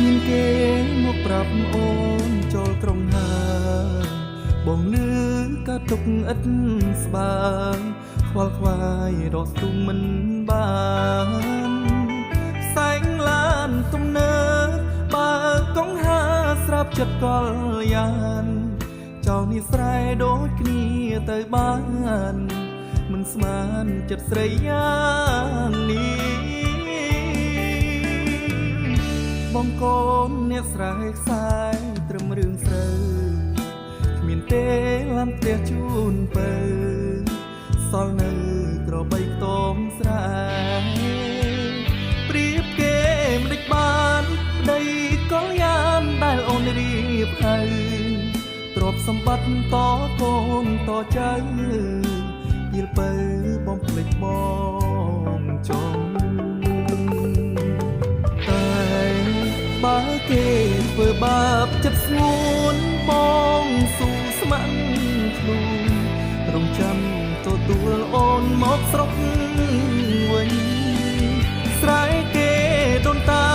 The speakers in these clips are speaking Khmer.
មានគេមកប្រាប់អូនចូលក្រុងហាបងលឺក៏ទុកឥតស្បើខ្វល់ខ្វាយរកស្ទុំមិនបានផ្សែងឡានទំនើបបើកងហាស្រាប់ចិត្តកលយ៉ានចៅនេះស្រែដូចគ្នាទៅបានមិនស្មានចិត្តស្រីយ៉ាងនេះបងកូនអ្នកស្រែខ្សែត្រឹមរឿងស្រូវគ្មានទេឡានផ្ទះជូនពើសល់នៅក្របីខ្ទមស្រែប្រៀបគេមិនដេចបានប្តីកលយានដែលអូនរៀបហើយទ្រព្យសម្បត្តិតកូនតចៅយល់ពើបងភ្លេចបងចង់បើគេធ្វើបាបចិត្តស្ងួនបងស៊ូស្ម័គ្រខ្លួនរំចាំទទួលអូនមកស្រុកវិញស្រែគេដូនតា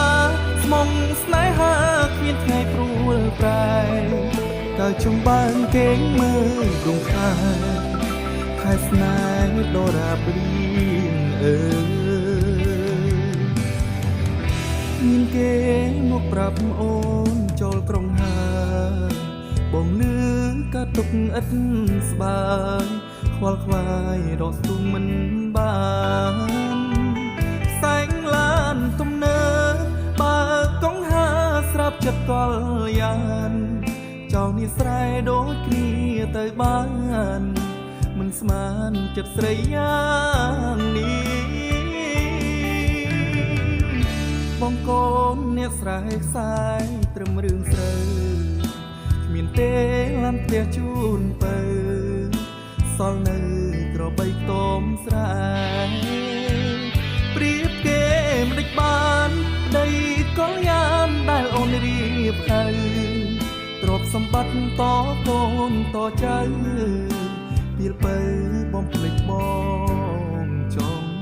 ស្មុំស្នេហាគ្មានថ្ងៃព្រួលប្រែកើចំបើងគេងមើលដងខែខែស្នេហ៍ដរាបរៀងមានគេមកប្រាប់អូនចូលក្រុងហាបងលឺក៏ទុកឥតស្បើខ្វល់ខ្វាយរកស្ទុំមិនបានផ្សែងឡានទំនើបបើកងហាស្រាប់ចិត្តកលយ៉ានចៅនេះស្រែដូចគ្នាទៅបានមិនស្មានចិត្តស្រីយ៉ាងនេះបងកូនអ្នកស្រែខ្សែត្រឹមរឿងស្រូវគ្មានទេឡានផ្ទះជូនពើសល់នៅក្របីខ្ទមស្រែប្រៀបគេមិនដេចបានប្តីកលយានដែលអូនរៀបហើយទ្រព្យសម្បត្តិតកូនតចៅពេលពើបងភ្លេចបងចង់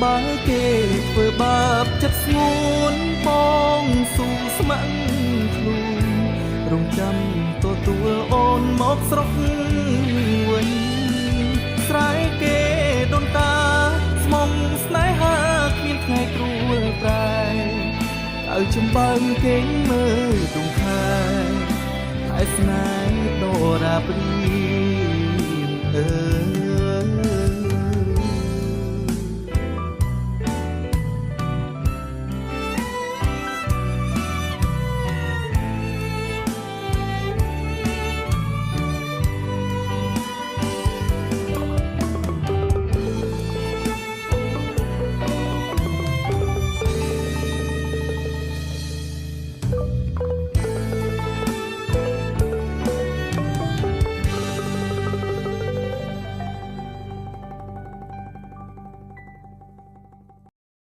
បើគេធ្វើបាបចិត្តស្ងួនបងស៊ូស្ម័គ្រខ្លួនរំចាំទទួលអូនមកស្រុកវិញស្រែគេដូនតាស្មុំស្នេហាគ្មានថ្ងៃព្រួលប្រែឲ្យចំបើងគេងមើលដងខែហើយស្នេហ៍ដរាបរៀង